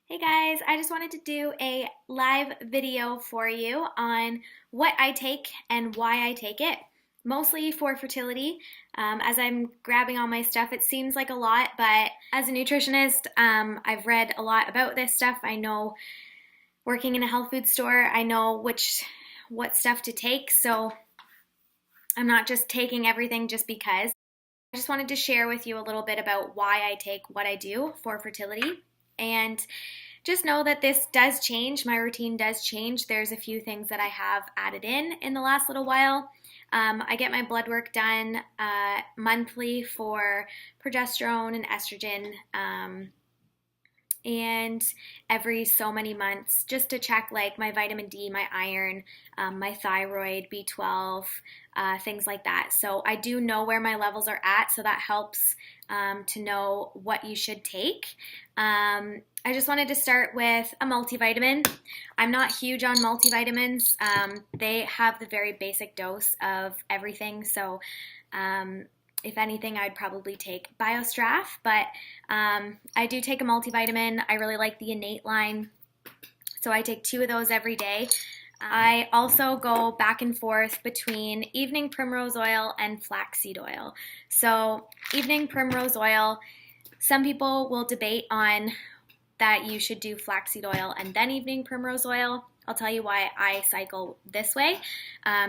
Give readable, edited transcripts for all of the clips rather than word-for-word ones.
Hey guys, I just wanted to do a live video for you on what I take and why I take it, mostly for fertility. As I'm grabbing all my stuff, it seems like a lot, but as a nutritionist, I've read a lot about this stuff. I know working in a health food store, I know what stuff to take, so I'm not just taking everything just because. I just wanted to share with you a little bit about why I take what I do for fertility. And just know that this does change. My routine does change. There's a few things that I have added in the last little while. I get my blood work done monthly for progesterone and estrogen. And every so many months just to check like my vitamin D, my iron, my thyroid, B12, things like that. So I do know where my levels are at, so that helps to know what you should take. I just wanted to start with a multivitamin. I'm not huge on multivitamins. They have the very basic dose of everything, so if anything, I'd probably take BioStraff, but I do take a multivitamin. I really like the Innate line, so I take 2 of those every day. I also go back and forth between evening primrose oil and flaxseed oil. So evening primrose oil, some people will debate on that you should do flaxseed oil and then evening primrose oil. I'll tell you why I cycle this way.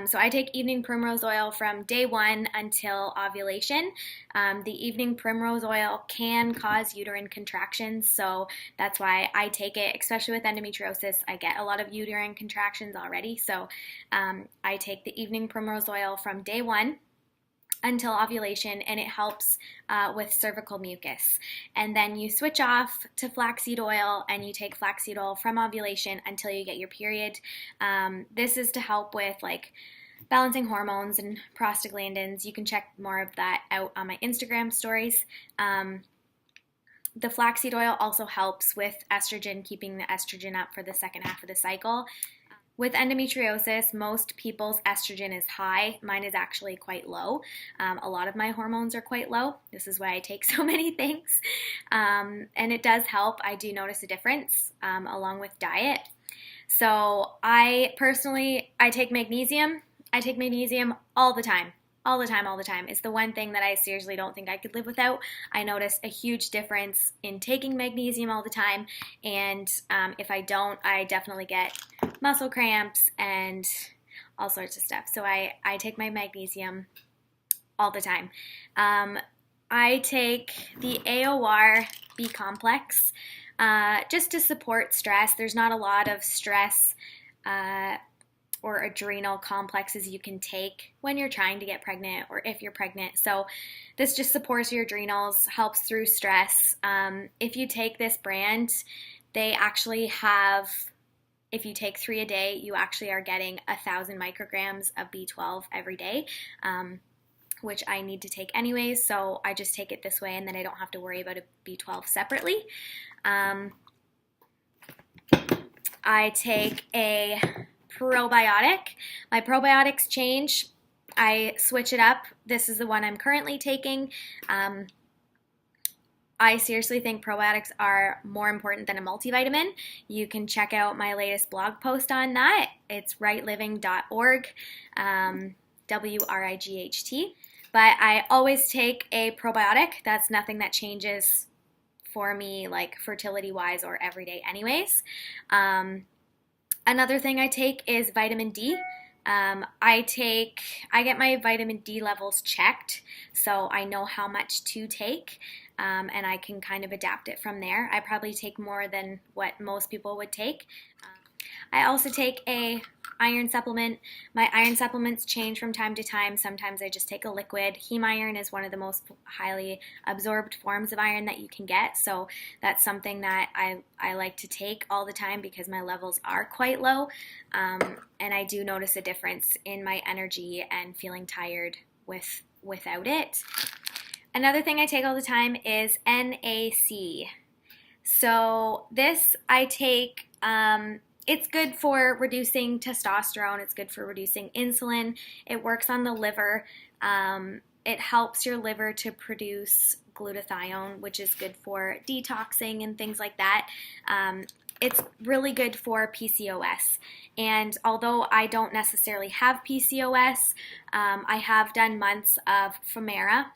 So I take evening primrose oil from day 1 until ovulation. The evening primrose oil can cause uterine contractions, so that's why I take it, especially with endometriosis. I get a lot of uterine contractions already, so I take the evening primrose oil from day 1 until ovulation, and it helps with cervical mucus. And then you switch off to flaxseed oil and you take flaxseed oil from ovulation until you get your period. This is to help with like balancing hormones and prostaglandins. You can check more of that out on my Instagram stories. The flaxseed oil also helps with estrogen, keeping the estrogen up for the second half of the cycle. With endometriosis, most people's estrogen is high. Mine is actually quite low. A lot of my hormones are quite low. This is why I take so many things. And it does help. I do notice a difference along with diet. So I take magnesium. I take magnesium all the time. All the time. It's the one thing that I seriously don't think I could live without. I notice a huge difference in taking magnesium all the time, and if I don't, I definitely get muscle cramps and all sorts of stuff. So I take my magnesium all the time. I take the AOR BComplex just to support stress. There's not a lot of stress or adrenal complexes you can take when you're trying to get pregnant or if you're pregnant. So this just supports your adrenals, helps through stress. If you take this brand, they actually have, if you take 3 a day, you actually are getting 1,000 micrograms of B12 every day, which I need to take anyways. So I just take it this way, and then I don't have to worry about a B12 separately. I take a probiotic. My probiotics change. I switch it up. This is the one I'm currently taking. I seriously think probiotics are more important than a multivitamin. You can check out my latest blog post on that. It's rightliving.org, WRIGHT. But I always take a probiotic. That's nothing that changes for me, like fertility-wise or everyday anyways. Another thing I take is vitamin D. I get my vitamin D levels checked, so I know how much to take, and I can kind of adapt it from there. I probably take more than what most people would take. I also take a iron supplement. My iron supplements change from time to time. Sometimes I just take a liquid. Heme iron is one of the most highly absorbed forms of iron that you can get, so that's something that I like to take all the time because my levels are quite low, and I do notice a difference in my energy and feeling tired without it. Another thing I take all the time is NAC. So this I take, it's good for reducing testosterone. It's good for reducing insulin. It works on the liver. It helps your liver to produce glutathione, which is good for detoxing and things like that. It's really good for PCOS. And although I don't necessarily have PCOS, I have done months of Femera.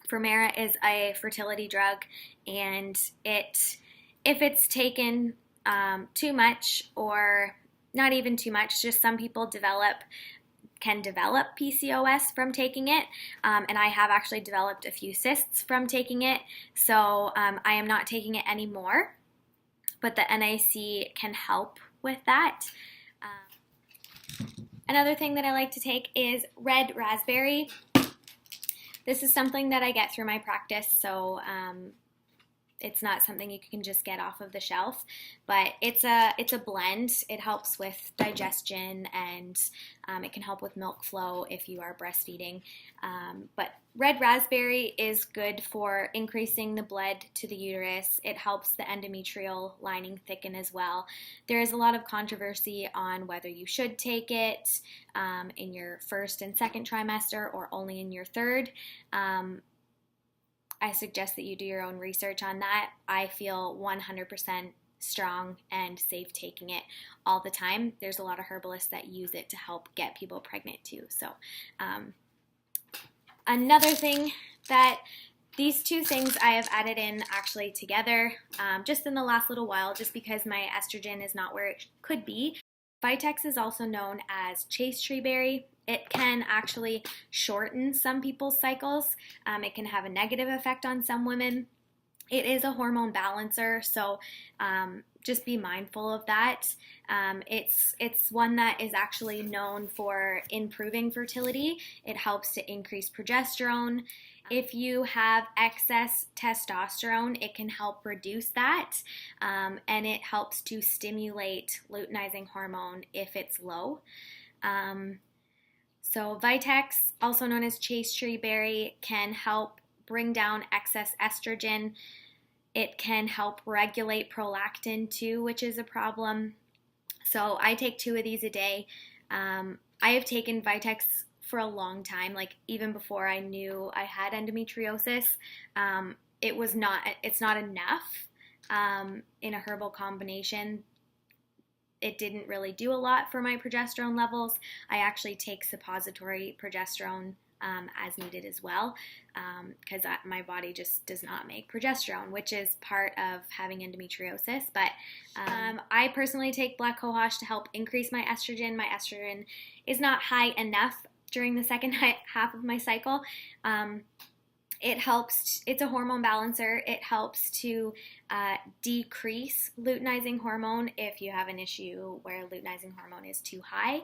Femera is a fertility drug, and if it's taken too much, or not even too much, just some people can develop PCOS from taking it, and I have actually developed a few cysts from taking it, so I am not taking it anymore, but the NIC can help with that. Another thing that I like to take is red raspberry. This is something that I get through my practice, so it's not something you can just get off of the shelf, but it's a blend. It helps with digestion, and it can help with milk flow if you are breastfeeding. But red raspberry is good for increasing the blood to the uterus. It helps the endometrial lining thicken as well. There is a lot of controversy on whether you should take it in your first and second trimester or only in your third. I suggest that you do your own research on that. I feel 100% strong and safe taking it all the time. There's a lot of herbalists that use it to help get people pregnant too. So another thing that these two things I have added in actually together just in the last little while, just because my estrogen is not where it could be. Vitex is also known as chase tree berry. It can actually shorten some people's cycles. It can have a negative effect on some women. It is a hormone balancer, so just be mindful of that. It's one that is actually known for improving fertility. It helps to increase progesterone. If you have excess testosterone, it can help reduce that, and it helps to stimulate luteinizing hormone if it's low. So Vitex, also known as chase tree berry, can help bring down excess estrogen. It can help regulate prolactin too, which is a problem. So I take 2 of these a day. I have taken Vitex for a long time, like even before I knew I had endometriosis. It's not enough in a herbal combination. It didn't really do a lot for my progesterone levels. I actually take suppository progesterone as needed as well, because my body just does not make progesterone, which is part of having endometriosis. But I personally take black cohosh to help increase my estrogen. My estrogen is not high enough during the second half of my cycle. It helps, it's a hormone balancer. It helps to decrease luteinizing hormone if you have an issue where luteinizing hormone is too high.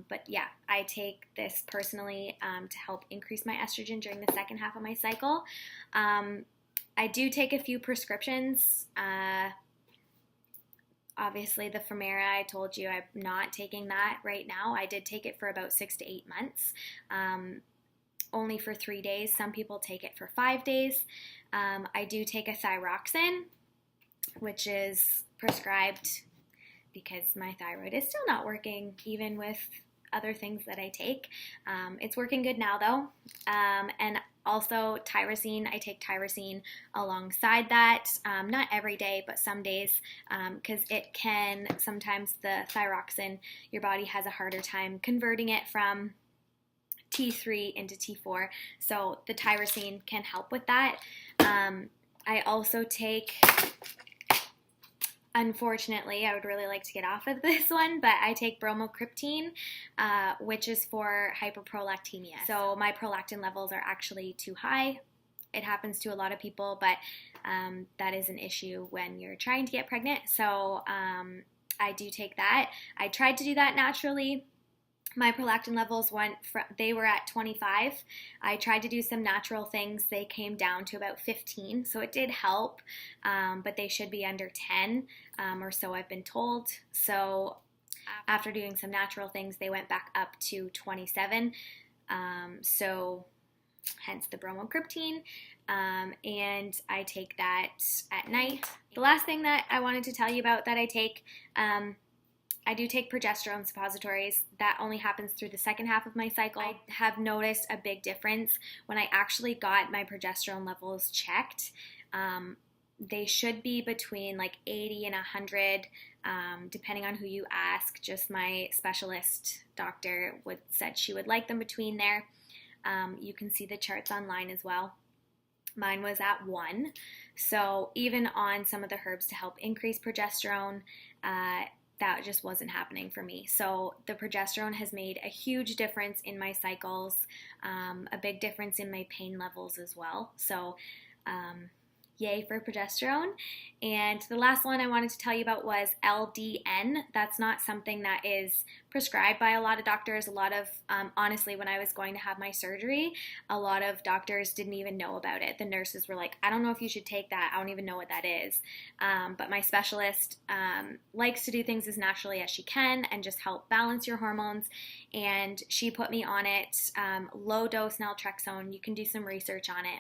But yeah, I take this personally to help increase my estrogen during the second half of my cycle. I do take a few prescriptions. Obviously, the Femera, I told you I'm not taking that right now. I did take it for about 6 to 8 months. Only for 3 days. Some people take it for 5 days. I do take a thyroxine, which is prescribed because my thyroid is still not working, even with other things that I take. It's working good now, though. And also tyrosine. I take tyrosine alongside that. Not every day, but some days, because it can, sometimes the thyroxine, your body has a harder time converting it from T3 into T4, so the tyrosine can help with that. I also take, unfortunately, I would really like to get off of this one, but I take bromocriptine, which is for hyperprolactinemia. So my prolactin levels are actually too high. It happens to a lot of people, but that is an issue when you're trying to get pregnant. So I do take that. I tried to do that naturally. My prolactin levels they were at 25. I tried to do some natural things. They came down to about 15, so it did help, but they should be under 10 or so I've been told. So after doing some natural things, they went back up to 27, so hence the bromocriptine, and I take that at night. The last thing that I wanted to tell you about that I take I do take progesterone suppositories. That only happens through the second half of my cycle. I have noticed a big difference when I actually got my progesterone levels checked. They should be between like 80 and 100, depending on who you ask. Just my specialist doctor said she would like them between there. You can see the charts online as well. Mine was at 1. So even on some of the herbs to help increase progesterone, that just wasn't happening for me. So the progesterone has made a huge difference in my cycles, a big difference in my pain levels as well. So yay for progesterone. And the last one I wanted to tell you about was LDN. That's not something that is prescribed by a lot of doctors. A lot of, honestly, when I was going to have my surgery, a lot of doctors didn't even know about it. The nurses were like, I don't know if you should take that. I don't even know what that is. But my specialist likes to do things as naturally as she can and just help balance your hormones. And she put me on it, low dose naltrexone. You can do some research on it,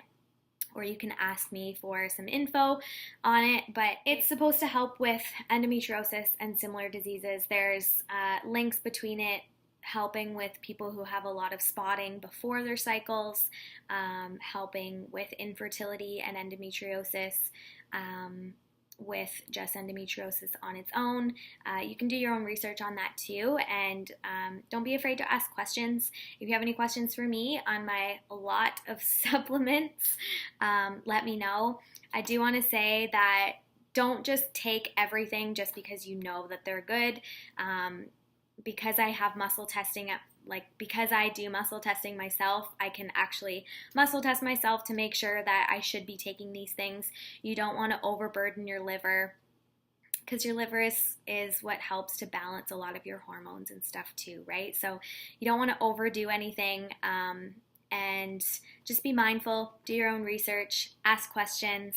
or you can ask me for some info on it, but it's supposed to help with endometriosis and similar diseases. There's links between it helping with people who have a lot of spotting before their cycles, helping with infertility and endometriosis, with just endometriosis on its own. You can do your own research on that too, and don't be afraid to ask questions. If you have any questions for me on my lot of supplements, let me know. I do want to say that don't just take everything just because you know that they're good. Because I have muscle testing because I do muscle testing myself, I can actually muscle test myself to make sure that I should be taking these things. You don't want to overburden your liver, because your liver is what helps to balance a lot of your hormones and stuff too, right? So you don't want to overdo anything, and just be mindful, do your own research, ask questions.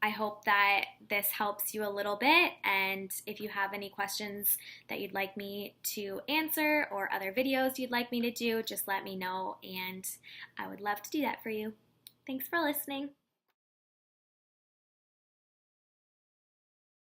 I hope that this helps you a little bit, and if you have any questions that you'd like me to answer or other videos you'd like me to do, just let me know, and I would love to do that for you. Thanks for listening.